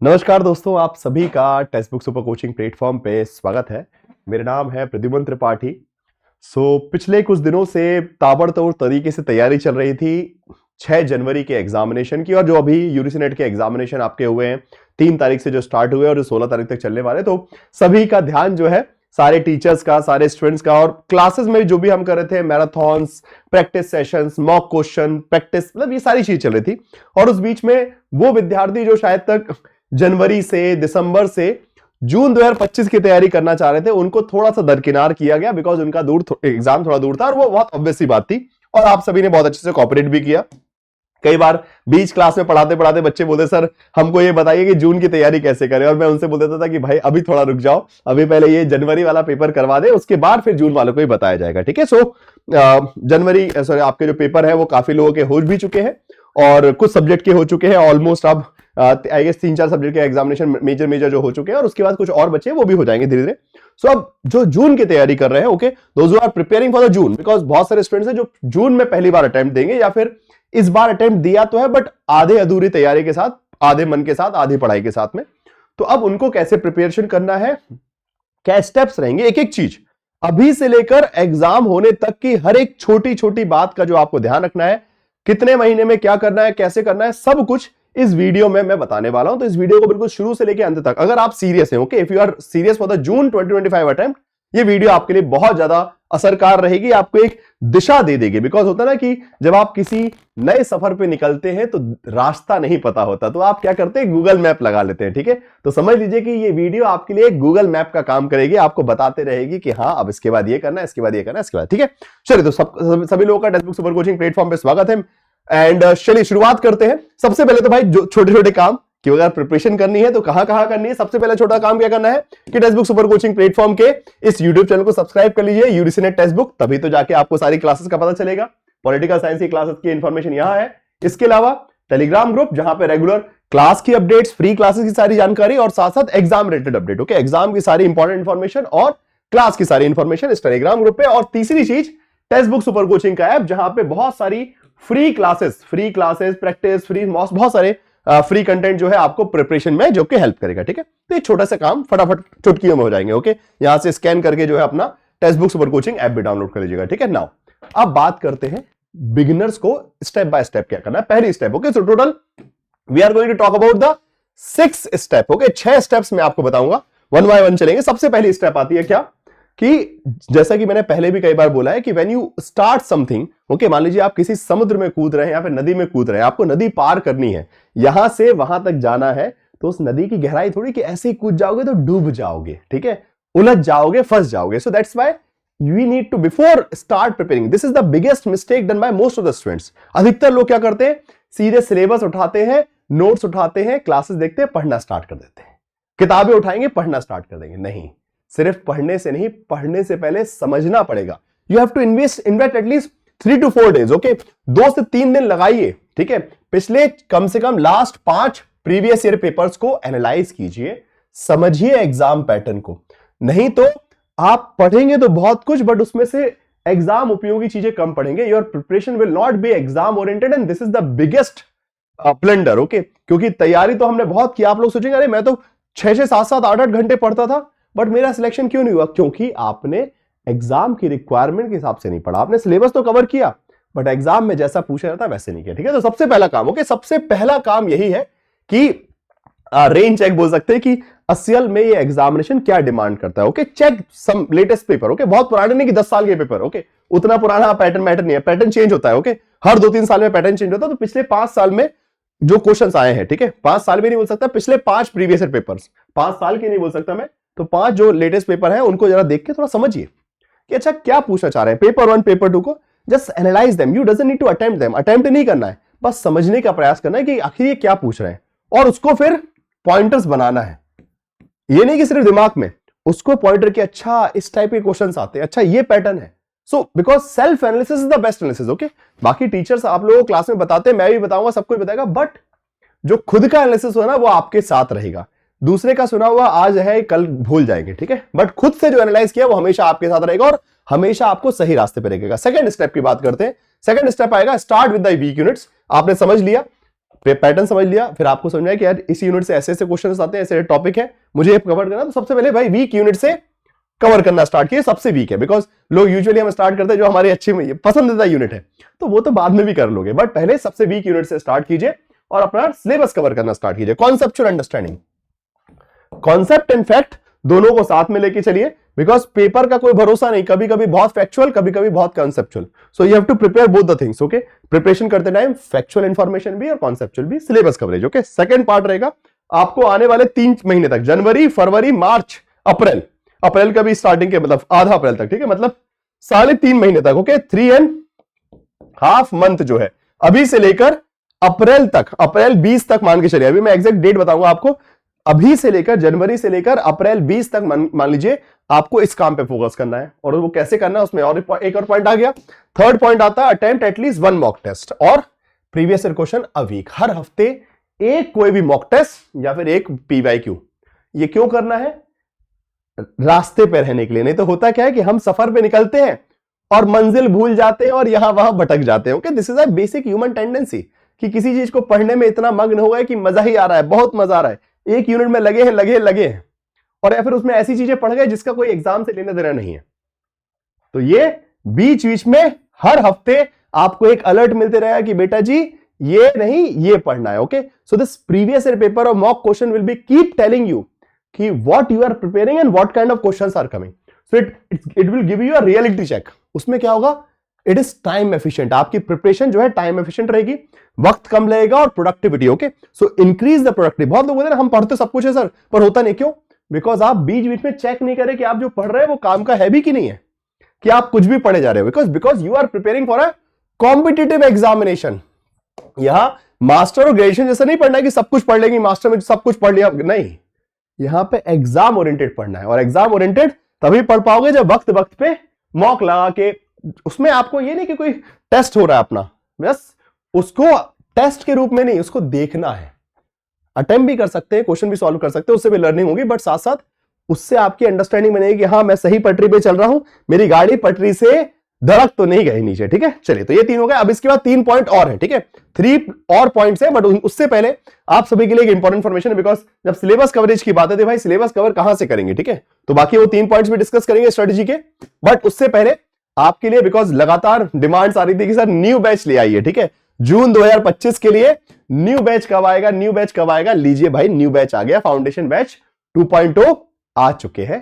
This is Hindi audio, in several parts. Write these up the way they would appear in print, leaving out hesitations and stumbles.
नमस्कार दोस्तों, आप सभी का text book super coaching platform पे स्वागत है। मेरा नाम है प्रद्युमन त्रिपाठी। पिछले कुछ दिनों से ताबड़तोड़ तरीके से तैयारी चल रही थी 6 जनवरी के एग्जामिनेशन की, और जो अभी यूजीसी नेट के एग्जामिनेशन आपके हुए हैं 3 तारीख से जो स्टार्ट हुए और जो 16 तारीख तक चलने वाले, तो सभी का ध्यान जो है सारे टीचर्स का, सारे स्टूडेंट्स का, और क्लासेस में जो भी हम कर रहे थे marathons, practice sessions, mock question practice, मतलब ये सारी चीज चल रही थी। और उस बीच में वो विद्यार्थी जो शायद तक जनवरी से, दिसंबर से जून 2025 की तैयारी करना चाह रहे थे, उनको थोड़ा सा दरकिनार किया गया, बिकॉज उनका एग्जाम थोड़ा दूर था, और वो बहुत ऑब्वियस सी बात थी। और आप सभी ने बहुत अच्छे से कोऑपरेट भी किया। कई बार बीच क्लास में पढ़ाते पढ़ाते बच्चे बोलते, सर हमको ये बताइए कि जून की तैयारी कैसे करें, और मैं उनसे बोल देता था कि भाई अभी थोड़ा रुक जाओ, अभी पहले ये जनवरी वाला पेपर करवा दे, उसके बाद फिर जून वालों को ही बताया जाएगा। ठीक है। जनवरी सॉरी आपके जो पेपर है वो काफी लोगों के हो भी चुके हैं, और कुछ सब्जेक्ट के हो चुके हैं ऑलमोस्ट। अब आई गेस 3-4 सब्जेक्ट के एग्जामिनेशन मेजर जो हो चुके हैं, और उसके बाद कुछ और बच्चे वो भी हो जाएंगे धीरे धीरे। अब जो जून की तैयारी कर रहे हैं, okay, those who are preparing for the June, because बहुत सारे स्टूडेंट्स हैं जो जून में पहली बार अटेम्प्ट देंगे, या फिर इस बार अटेम्प्ट दिया तो है बट आधे अधूरी तैयारी के साथ, आधे मन के साथ, आधी पढ़ाई के साथ में। तो अब उनको कैसे प्रिपरेशन करना है, क्या स्टेप्स रहेंगे, एक एक चीज अभी से लेकर एग्जाम होने तक की हर एक छोटी छोटी बात का जो आपको ध्यान रखना है, कितने महीने में क्या करना है, कैसे करना है, सब कुछ इस वीडियो में मैं बताने वाला हूं। तो इस वीडियो को बिल्कुल शुरू से लेकर अंत तक, अगर आप सीरियस हैं, okay, if you are serious for the June 2025 attempt, ये वीडियो आपके लिए बहुत ज्यादा असरकार रहेगी, आपको एक दिशा दे देगी। बिकॉज होता है ना कि जब आप किसी नए सफर पे निकलते हैं तो रास्ता नहीं पता होता, तो आप क्या करते हैं, गूगल मैप लगा लेते हैं। ठीक है। तो समझ लीजिए कि ये वीडियो आपके लिए गूगल मैप का काम करेगी, आपको बताते रहेगी कि हाँ अब इसके बाद ये करना है, इसके बाद ये करना है, इसके बाद। ठीक है। चलिए, तो सभी लोगों का text book super coaching platform पे स्वागत है। एंड चलिए शुरुआत करते हैं। सबसे पहले तो भाई जो छोटे छोटे काम कि अगर प्रिपरेशन करनी है तो कहां कहां करनी है, सबसे पहला छोटा काम क्या करना है कि text book super coaching platform के इस यूट्यूब चैनल को सब्सक्राइब कर लीजिए, यूजीसी नेट टेक्स्ट बुक, तभी तो जाके आपको सारी क्लासेस का पता चलेगा। पॉलिटिकल साइंस की क्लासेस की इंफॉर्मेशन यहां है। इसके अलावा टेलीग्राम ग्रुप, जहां पे रेगुलर क्लास की अपडेट्स, फ्री क्लासेस की सारी जानकारी, और साथ साथ exam related update, okay, exam की सारी इंपॉर्टेंट इंफॉर्मेशन और क्लास की सारी इंफॉर्मेशन इस टेलीग्राम ग्रुप पे। और तीसरी चीज, टेक्स्ट बुक सुपर कोचिंग का ऐप, जहां पे बहुत सारी फ्री क्लासेस, प्रैक्टिस, फ्री बहुत सारे फ्री कंटेंट जो है आपको प्रिपरेशन में जो कि हेल्प करेगा। ठीक है। तो ये छोटा सा काम फटाफट चुटकियों में हो जाएंगे। ओके, यहां से स्कैन करके जो है अपना text book super coaching app भी डाउनलोड कर लीजिएगा। ठीक है। नाउ अब बात करते हैं बिगिनर्स को स्टेप बाय स्टेप क्या करना है। पहली step, okay, so total we are going to talk about the 6 step. Okay, 6 steps मैं आपको बताऊंगा, वन बाय वन चलेंगे। सबसे पहली स्टेप आती है क्या कि जैसा कि मैंने पहले भी कई बार बोला है कि when you start something, okay, मान लीजिए आप किसी समुद्र में कूद रहे हैं या फिर नदी में कूद रहे हैं, आपको नदी पार करनी है, यहां से वहां तक जाना है, तो उस नदी की गहराई थोड़ी कि ऐसे ही कूद जाओगे तो डूब जाओगे। ठीक है, उलझ जाओगे, फंस जाओगे। So that's why we need to before start preparing, this is the biggest mistake done by most of the students. अधिकतर लोग क्या करते हैं, सीधे सिलेबस उठाते हैं, नोट्स उठाते हैं, क्लासेस देखते हैं, पढ़ना स्टार्ट कर देते हैं, किताबें उठाएंगे, पढ़ना स्टार्ट कर देंगे। नहीं, सिर्फ पढ़ने से नहीं, पढ़ने से पहले समझना पड़ेगा। You have to invest at least 3 to 4 days, okay, 2 से 3 दिन लगाइए। ठीक है, पिछले कम से कम लास्ट 5 प्रीवियस ईयर पेपर्स को एनालाइज कीजिए, समझिए एग्जाम पैटर्न को। नहीं तो आप पढ़ेंगे तो बहुत कुछ, बट उसमें से एग्जाम उपयोगी चीजें कम पढ़ेंगे। Your preparation will not be exam oriented, and this is the biggest blunder. Okay, क्योंकि तैयारी तो हमने बहुत की। आप लोग सोचेंगे अरे मैं तो 6-6, 7-7, 8-8 घंटे पढ़ता था, बट मेरा सिलेक्शन क्यों नहीं हुआ? क्योंकि आपने एग्जाम की रिक्वायरमेंट के हिसाब से नहीं पढ़ा। आपने सिलेबस तो कवर किया, बट एग्जाम में जैसा पूछा जाता है वैसे नहीं किया। ठीक है, तो सबसे पहला काम, ओके, सबसे पहला काम यही है कि रेंज चेक बोल सकते हैं कि असल में ये एग्जामिनेशन क्या डिमांड करता है। ओके, चेक सम लेटेस्ट पेपर, ओके, बहुत पुराने नहीं कि 10 साल के पेपर, ओके, उतना पुराना पैटर्न मैटर नहीं है, पैटर्न चेंज होता है। ओके, हर 2-3 साल में पैटर्न चेंज होता है। तो पिछले 5 साल में जो क्वेश्चंस आए हैं, ठीक है, 5 साल भी नहीं बोल सकता, पिछले 5 प्रीवियस ईयर पेपर्स, 5 साल के नहीं बोल सकता मैं, तो 5 जो लेटेस्ट पेपर है उनको जरा देख के थोड़ा समझिए कि अच्छा क्या पूछना चाह रहे हैं। पेपर 1, पेपर 2 को just analyse them, you doesn't need to attempt them, attempt नहीं करना है, बस समझने का प्रयास करना है कि आखिर ये क्या पूछ रहे हैं, और उसको फिर पॉइंटर्स बनाना है। ये नहीं कि सिर्फ दिमाग में, उसको पॉइंटर के अच्छा इस टाइप के क्वेश्चंस आते हैं, अच्छा ये पैटर्न है। So because self analysis is the best analysis. Okay, बाकी टीचर्स आप लोगों को क्लास में बताते हैं, मैं भी बताऊंगा, सबको बताएगा, बट जो खुद का एनालिसिस हो ना वो आपके साथ रहेगा। दूसरे का सुना हुआ आज है कल भूल जाएंगे। ठीक है, बट खुद से जो एनालाइज किया वो हमेशा आपके साथ रहेगा और हमेशा आपको सही रास्ते पे रखेगा। सेकंड स्टेप की बात करते हैं। सेकंड स्टेप आएगा start with the weak units. आपने समझ लिया पैटर्न समझ लिया, फिर आपको समझ में आया कि यार इस यूनिट से ऐसे ऐसे क्वेश्चन आते हैं, ऐसे टॉपिक है, मुझे कवर करना, तो सबसे पहले भाई वीक यूनिट से कवर करना स्टार्ट किए, सबसे वीक है, बिकॉज लोग यूजुअली हम स्टार्ट करते हैं जो हमारी अच्छी पसंदीदा यूनिट है, तो वो तो बाद में भी कर लोगे, बट पहले सबसे वीक यूनिट से स्टार्ट कीजिए और अपना सिलेबस कवर करना स्टार्ट कीजिए। Conceptual understanding, concept and fact दोनों को साथ में लेके चलिए, बिकॉज पेपर का कोई भरोसा नहीं, कभी कभी बहुत फैक्चुअल, कभी कभी बहुत conceptual, so you have to prepare both the things. Okay, preparation करते टाइम फैक्चुअल इंफॉर्मेशन भी और कॉन्सेप्चुअल भी, syllabus coverage. Okay, second part रहेगा आपको आने वाले 3 महीने तक, जनवरी, फरवरी, मार्च, अप्रैल, अप्रैल का भी स्टार्टिंग के मतलब आधा अप्रैल तक, ठीक है, मतलब 3.5 महीने तक। ओके, 3.5 मंथ जो है अभी से लेकर अप्रैल तक, अप्रैल 20 तक मान के चलिए, अभी मैं एग्जैक्ट डेट बताऊंगा आपको, अभी से लेकर जनवरी से लेकर अप्रैल 20 तक मान लीजिए आपको इस काम पे फोकस करना है। और वो कैसे करना है उसमें और एक और पॉइंट आ गया। थर्ड पॉइंट आता है अटेम्प्ट एटलीस्ट 1 मॉक टेस्ट और previous year question a week, हर हफ्ते एक कोई भी मॉक टेस्ट या फिर एक पीवाईक्यू। ये क्यों करना है? रास्ते पे रहने के लिए, नहीं तो होता क्या है कि हम सफर पे निकलते हैं और मंजिल भूल जाते हैं और यहां वहां भटक जाते हैं। Okay, this is a basic human tendency कि किसी चीज को पढ़ने में इतना मग्न हो गए कि मजा ही आ रहा है, बहुत मजा आ रहा है, एक यूनिट में लगे हैं और या फिर उसमें ऐसी चीजें पढ़ गए जिसका कोई एग्जाम से लेना देना नहीं है। तो ये बीच बीच में हर हफ्ते आपको एक अलर्ट मिलते रहेगा कि बेटा जी ये नहीं, ये पढ़ना है। Okay, so this previous year paper और mock question will be keep telling you कि what you are preparing and what kind of questions are coming, so it will give you a reality check. उसमें क्या होगा, इट इज टाइम एफिशिएंट, आपकी प्रिपरेशन जो है टाइम एफिशिएंट रहेगी, वक्त कम लगेगा और productivity. Okay, so increase the productivity. बहुत लोग बोलते हैं हम पढ़ते सब कुछ है सर, पर होता नहीं, क्यों? बिकॉज आप बीच बीच में चेक नहीं करें कि आप जो पढ़ रहे हैं वो काम का है भी कि नहीं है, कि आप कुछ भी पढ़े जा रहे हो, because you are preparing for a competitive examination. यहां मास्टर और ग्रेजुएशन जैसा नहीं पढ़ना है कि सब कुछ पढ़ लेंगे, मास्टर में सब कुछ पढ़ लिया, नहीं, यहां पे एग्जाम ओरिएंटेड पढ़ना है, और एग्जाम ओरिएंटेड तभी पढ़ पाओगे जब वक्त वक्त पे मॉक लगा के, उसमें आपको ये नहीं कि कोई टेस्ट हो रहा है अपना, बस उसको टेस्ट के रूप में नहीं, उसको देखना है। अटेम्प्ट भी कर सकते हैं, क्वेश्चन भी सॉल्व कर सकते हैं, उससे भी लर्निंग होगी, बट साथ साथ उससे आपकी अंडरस्टैंडिंग बनेगी कि हाँ मैं सही पटरी पे चल रहा हूं, मेरी गाड़ी पटरी से धड़क तो नहीं गई नीचे। ठीक है, चलिए, तो ये 3 हो गए। अब इसके बाद 3 पॉइंट और हैं, ठीक है, 3 और पॉइंट्स हैं, बट उससे पहले आप सभी के लिए एक इंपॉर्टेंट इन्फॉर्मेशन है, बिकॉज जब सिलेबस कवरेज की बात है, भाई सिलेबस कवर कहां से करेंगे, ठीक है, तो बाकी वो 3 पॉइंट्स भी डिस्कस करेंगे स्ट्रेटेजी के, बट उससे पहले आपके लिए, बिकॉज लगातार डिमांड्स आ रही थी कि सर न्यू बैच ले आइए, ठीक है, जून 2025 के लिए न्यू बैच कब आएगा, न्यू बैच कब आएगा? लीजिए भाई, न्यू बैच आ गया, फाउंडेशन बैच 2.0 आ चुके हैं।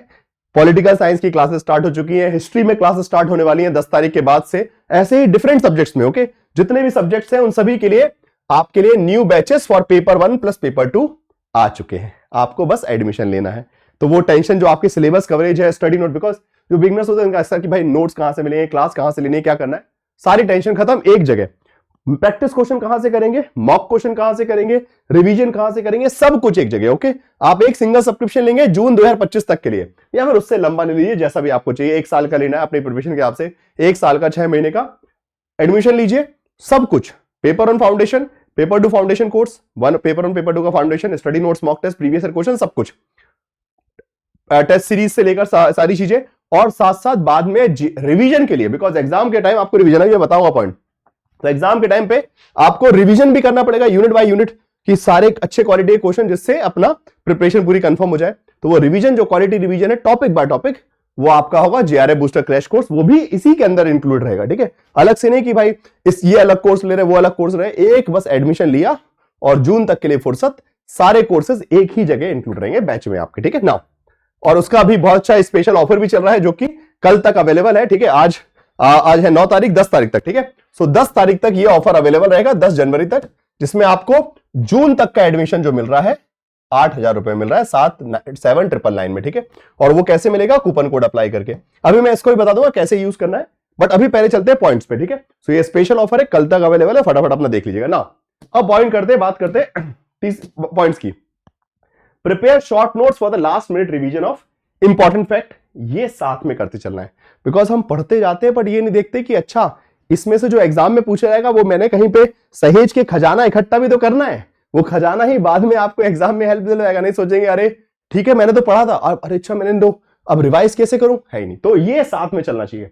पॉलिटिकल साइंस की क्लासेस स्टार्ट हो चुकी हैं, हिस्ट्री में क्लासेस स्टार्ट होने वाली हैं 10 तारीख के बाद से, ऐसे ही डिफरेंट सब्जेक्ट्स में। ओके, जितने भी सब्जेक्ट्स हैं उन सभी के लिए आपके लिए new batches for paper 1 plus paper 2 आ चुके हैं, आपको बस एडमिशन लेना है। तो वो टेंशन जो आपकी सिलेबस कवरेज है, स्टडी नोट, बिकॉज जो बिगनर्स होते हैं उनका ऐसा कि भाई नोट्स कहां से मिलेंगे, क्लास कहां से लेनी है, क्या करना है, सारी टेंशन खत्म एक जगह। प्रैक्टिस क्वेश्चन कहां से करेंगे, मॉक क्वेश्चन कहां से करेंगे, रिवीजन कहां से करेंगे, सब कुछ एक जगह। ओके, आप एक सिंगल सब्सक्रिप्शन लेंगे जून 2025 तक के लिए, या फिर उससे लंबा ले लीजिए, जैसा भी आपको चाहिए, 1 साल का लेना है अपनी प्रिपरेशन के हिसाब से, 1 साल का 6 महीने का एडमिशन लीजिए, सब कुछ, paper 1 foundation, paper 2 foundation course, paper 1 paper 2 का foundation, study notes, mock test, previous year question, सब कुछ, टेस्ट सीरीज से लेकर सारी चीजें, और साथ साथ बाद में रिवीजन के लिए, बिकॉज एग्जाम के टाइम आपको रिवीजन है, ये बताऊंगा पॉइंट, तो एग्जाम के टाइम पे आपको रिवीजन भी करना पड़ेगा यूनिट बाय यूनिट, कि सारे अच्छे क्वालिटी के क्वेश्चन, जिससे अपना प्रिपरेशन पूरी कंफर्म हो जाए। तो वो रिवीजन, जो क्वालिटी रिवीजन है टॉपिक बाय टॉपिक, वो आपका होगा जेआरएफ बूस्टर क्रैश कोर्स, वो भी इसी के अंदर इंक्लूड रहेगा। ठीक है, अलग से नहीं कि भाई ये अलग कोर्स ले रहे, वो अलग कोर्स रहे, एक बस एडमिशन लिया और जून तक के लिए फुर्सत, सारे कोर्सेज एक ही जगह इंक्लूड रहेंगे बैच में आपके। ठीक है ना, और उसका भी बहुत अच्छा स्पेशल ऑफर भी चल रहा है, जो कि कल तक अवेलेबल है। ठीक है, आज है 9 तारीख, 10 तारीख तक। ठीक है, सो 10 तारीख तक ये ऑफर अवेलेबल रहेगा, 10 जनवरी तक, जिसमें आपको जून तक का एडमिशन जो मिल रहा है 8,000 रुपए मिल रहा है 7,999 में। ठीक है, और वो कैसे मिलेगा? कूपन कोड अप्लाई करके। अभी मैं इसको भी बता दूंगा कैसे यूज करना है, बट अभी पहले चलते हैं पॉइंट्स पे। ठीक है, सो ये स्पेशल ऑफर है, कल तक अवेलेबल है, फटाफट अपना देख लीजिएगा ना। अब बात करते हैं 30 पॉइंट्स की। Prepare short notes for the last minute revision of important fact, ये साथ में करते चलना है, बिकॉज हम पढ़ते जाते हैं बट ये नहीं देखते कि अच्छा इसमें से जो एग्जाम में पूछा जाएगा वो मैंने कहीं पे सहेज के खजाना इकट्ठा भी तो करना है, वो खजाना ही बाद में आपको एग्जाम में हेल्प दिलाएगा। नहीं सोचेंगे अरे ठीक है मैंने तो पढ़ा था, अरे अच्छा मैंने तो अब रिवाइज कैसे करूं, है ही नहीं। तो ये साथ में चलना चाहिए।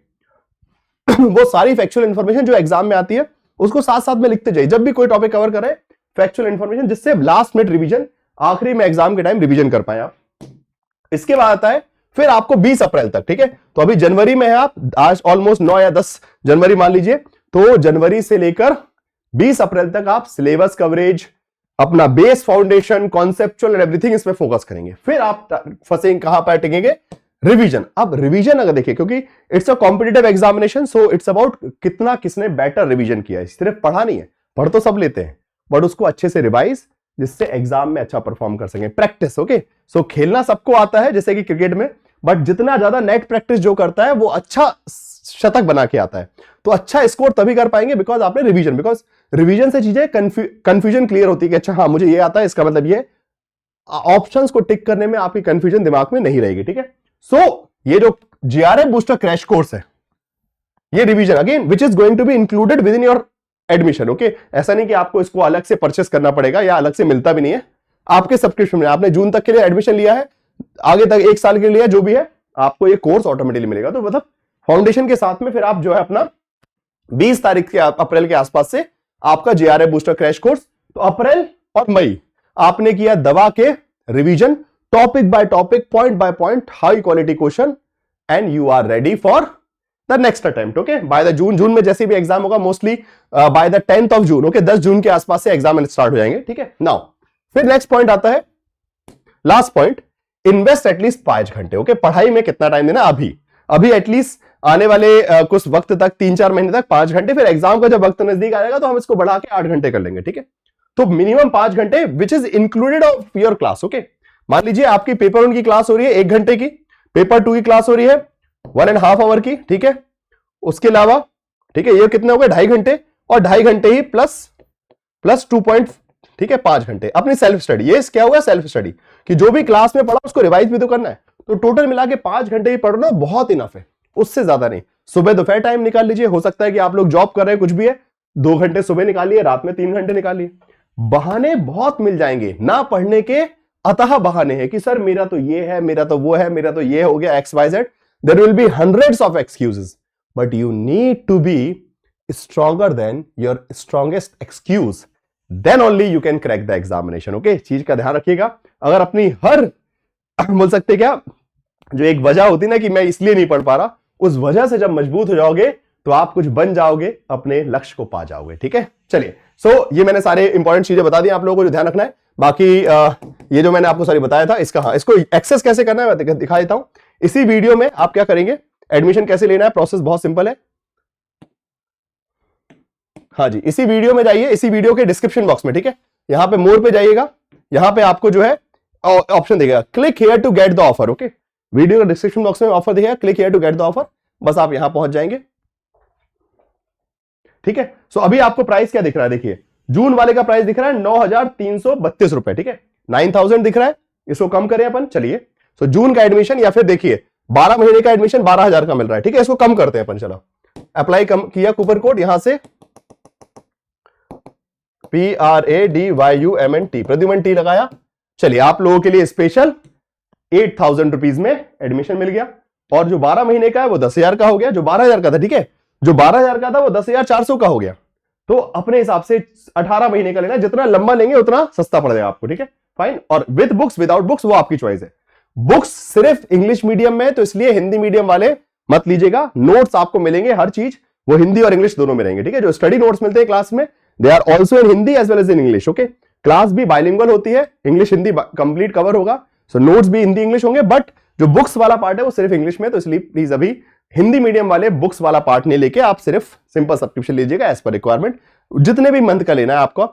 वो सारी फैक्चुअल इंफॉर्मेशन जो एग्जाम में आती है उसको साथ साथ में लिखते जाइए, जब भी कोई टॉपिक कवर करे फैक्चुअल इंफॉर्मेशन, जिससे लास्ट मिनट रिवीजन, आखिरी में एग्जाम के टाइम रिवीजन कर पाए आप। इसके बाद आता है फिर आपको 20 अप्रैल तक, ठीक है। तो अभी जनवरी में है आप, आज ऑलमोस्ट 9 या 10 जनवरी मान लीजिए, तो जनवरी से लेकर 20 अप्रैल तक आप सिलेबस कवरेज, अपना base foundation, conceptual and everything इसमें फोकस करेंगे। फिर आप फंसेंगे कहां पर टिकेंगे, रिवीजन। अब रिवीजन अगर देखिए, क्योंकि it's a competitive examination, so it's about कितना किसने बेटर रिवीजन किया है। सिर्फ पढ़ा नहीं है, पढ़ तो सब लेते हैं, बट उसको अच्छे से रिवाइज, जिससे एग्जाम में अच्छा परफॉर्म कर सकें। Practice, okay. सो खेलना सबको आता है जैसे कि क्रिकेट में, बट जितना ज्यादा नेट प्रैक्टिस जो करता है वो अच्छा शतक बना के आता है। तो अच्छा स्कोर तभी कर पाएंगे बिकॉज आपने रिवीजन, बिकॉज रिवीजन से चीजें कंफ्यूजन क्लियर होती है कि अच्छा हाँ मुझे ये आता है, इसका मतलब ये, ऑप्शंस को टिक करने में आपकी कंफ्यूजन दिमाग में नहीं रहेगी, ठीक है। सो ये जो जीआरएफ बूस्टर क्रैश कोर्स है, ये revision again which is going to be included within your admission, okay. ऐसा नहीं कि आपको इसको अलग से परचेस करना पड़ेगा या अलग से मिलता भी नहीं है, आपके सब्सक्रिप्शन में। आपने जून तक के लिए एडमिशन लिया है, आगे तक 1 साल के लिए जो भी है, आपको ये कोर्स ऑटोमेटिकली मिलेगा। तो मतलब फाउंडेशन के साथ में फिर आप जो है अपना 20 तारीख के अप्रैल के आसपास से आपका जीआरएफ बूस्टर क्रैश कोर्स। तो अप्रैल और मई आपने किया दवा के revision, topic by topic, point by point, high quality question, and you are ready for the next attempt, okay. By the June में जैसे भी एग्जाम होगा, mostly by the 10th of June, okay, 10 June के आसपास से एग्जाम स्टार्ट हो जाएंगे, ठीक है। नाउ फिर नेक्स्ट पॉइंट आता है, लास्ट पॉइंट, इन्वेस्ट एटलीस्ट 5 घंटे, ओके। पढ़ाई में कितना टाइम देना, अभी एटलीस्ट आने वाले कुछ वक्त तक, 3-4 महीने तक 5 घंटे, फिर एग्जाम का जब वक्त नजदीक आएगा तो हम इसको बढ़ा के 8 घंटे कर लेंगे, ठीक है। तो मिनिमम 5 घंटे which is included of your class, okay. मान लीजिए आपकी पेपर 1 की क्लास हो रही है 1 घंटे की, पेपर 2 की क्लास हो रही है 1.5 आवर की, ठीक है। उसके अलावा, ठीक है, ये कितने हो गए, 2.5 घंटे, और 2.5 घंटे ही प्लस 2 पॉइंट, ठीक है, 5 घंटे अपनी सेल्फ स्टडी। ये क्या होगा, सेल्फ स्टडी, कि जो भी क्लास में पढ़ा उसको रिवाइज भी तो करना है। तो टोटल मिला के 5 घंटे ही पढ़ना बहुत इनफ है, उससे ज्यादा नहीं। सुबह दोपहर टाइम निकाल लीजिए, हो सकता है कि आप लोग जॉब कर रहे हैं, कुछ भी है, 2 घंटे सुबह निकालिए, रात में 3 घंटे निकालिए। बहाने बहुत मिल जाएंगे ना पढ़ने के, अतः बहाने हैं कि सर मेरा तो ये है, मेरा तो वो है, मेरा तो ये हो गया, XYZ। There will be hundreds of excuses, but you need to be stronger than your strongest excuse, then only you can crack the examination, okay. चीज का ध्यान रखिएगा। अगर अपनी हर बोल सकते क्या, जो एक वजह होती ना कि मैं इसलिए नहीं पढ़ पा रहा, उस वजह से जब मजबूत हो जाओगे तो आप कुछ बन जाओगे, अपने लक्ष्य को पा जाओगे, ठीक है। चलिए, सो ये मैंने सारे इंपॉर्टेंट चीजें बता दी आप लोगों को, जो ध्यान रखना है। बाकी ये जो मैंने आपको सारी बताया था, इसका इसको एक्सेस कैसे करना है मैं दिखा देता हूं इसी वीडियो में। आप क्या करेंगे, एडमिशन कैसे लेना है, प्रोसेस बहुत सिंपल है। हाँ जी, इसी वीडियो में जाइए, इसी वीडियो के डिस्क्रिप्शन बॉक्स में, ठीक है, यहां पे मोर पे जाइएगा, यहां पे आपको जो है ऑप्शन देगा click here to get the offer, okay. Video का डिस्क्रिप्शन बॉक्स में ऑफर दिखेगा, click here to get the offer, बस आप यहां पहुंच जाएंगे, ठीक है। सो अभी आपको प्राइस क्या दिख रहा है, देखिए जून वाले का प्राइस दिख रहा है 9,332 रुपए, ठीक है। 9,000 दिख रहा है, इसको कम करें अपन, चलिए। सो जून का एडमिशन, या फिर देखिए 12 महीने का एडमिशन 12,000 का मिल रहा है, ठीक है। इसको कम करते हैं अपन, चलो अप्लाई कम किया, कूपन कोड यहां से PRADYUMNT, प्रद्युमन टी लगाया। चलिए, आप लोगों के लिए स्पेशल 8,000 रुपीज में एडमिशन मिल गया, और जो 12 महीने का है वो 10,000 का हो गया, जो 12,000 का था, ठीक है, जो 12,000 का था वो 10,400 का हो गया। तो अपने हिसाब से 18 महीने का लेना, जितना लंबा लेंगे उतना सस्ता पड़ जाएगा आपको, ठीक है, फाइन। और विद बुक्स विदाउट बुक्स वो आपकी चॉइस है। बुक्स सिर्फ इंग्लिश मीडियम में, तो इसलिए हिंदी मीडियम वाले मत लीजिएगा। नोट्स आपको मिलेंगे, हर चीज वो हिंदी और इंग्लिश दोनों में रहेंगे, ठीक है। जो स्टडी नोट्स मिलते हैं क्लास में, they are also in Hindi as well as in English, okay. Class भी बाइलिंगुअल होती है, इंग्लिश हिंदी कंप्लीट कवर होगा, सो नोट्स भी हिंदी इंग्लिश होंगे, बट जो बुक्स वाला पार्ट है वो सिर्फ इंग्लिश में। तो इसलिए प्लीज अभी हिंदी मीडियम वाले बुक्स वाला पार्ट नहीं लेके आप सिर्फ सिंपल सब्सक्रिप्शन लीजिएगा एज पर रिक्वायरमेंट। जितने भी मंथ का लेना है आपको,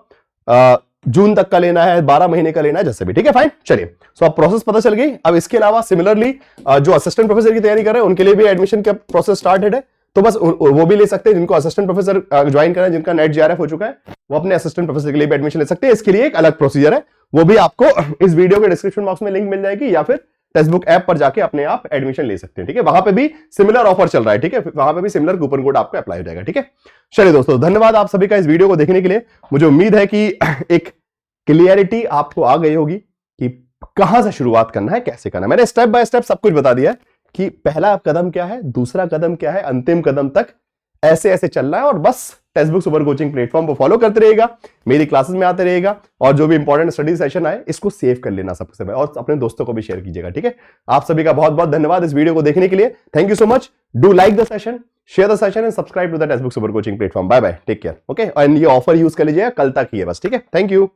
जून तक का लेना है, 12 महीने का लेना है, जैसे भी, ठीक है, फाइन। चलिए, सो अब प्रोसेस पता चल गई। अब इसके अलावा सिमिलरली जो असिस्टेंट प्रोफेसर की तैयारी कर रहे हैं उनके लिए भी एडमिशन का प्रोसेस स्टार्टेड है, तो बस वो भी ले सकते हैं। जिनको असिस्टेंट प्रोफेसर ज्वाइन करना है, जिनका नेट जीआरएफ हो चुका है, वो अपने असिस्टेंट प्रोफेसर के लिए भी एडमिशन ले सकते हैं। इसके लिए एक अलग प्रोसीजर है, वो भी आपको इस वीडियो के डिस्क्रिप्शन बॉक्स में लिंक मिल जाएगी, या फिर टेक्स्टबुक ऐप पर जाके अपने आप एडमिशन ले सकते हैं, ठीक है। वहां पे भी सिमिलर ऑफर चल रहा है, ठीक है, वहां पे भी सिमिलर कूपन कोड आपको अप्लाई हो जाएगा, ठीक है। चलिए दोस्तों, धन्यवाद आप सभी का इस वीडियो को देखने के लिए। मुझे उम्मीद है कि एक क्लियरिटी आपको आ गई होगी कि कहां से शुरुआत करना है, कैसे करना है। मैंने स्टेप बाय स्टेप सब कुछ बता दिया है कि पहला कदम क्या है, दूसरा कदम क्या है, अंतिम कदम तक ऐसे ऐसे चलना है, और बस text book super coaching platform पर फॉलो करते रहेगा, मेरी क्लासेस में आते रहेगा, और जो भी इंपॉर्टेंट स्टडी सेशन आए इसको सेव कर लेना सबसे पहले, और अपने दोस्तों को भी शेयर कीजिएगा। ठीक है, आप सभी का बहुत बहुत धन्यवाद इस वीडियो को देखने के लिए। Thank you so much. Do like the session, share the session and subscribe to the text book super coaching platform. Bye bye, take care. Okay, and ये ऑफर यूज कर लीजिएगा, कल तक ही है बस। ठीक है, थैंक यू।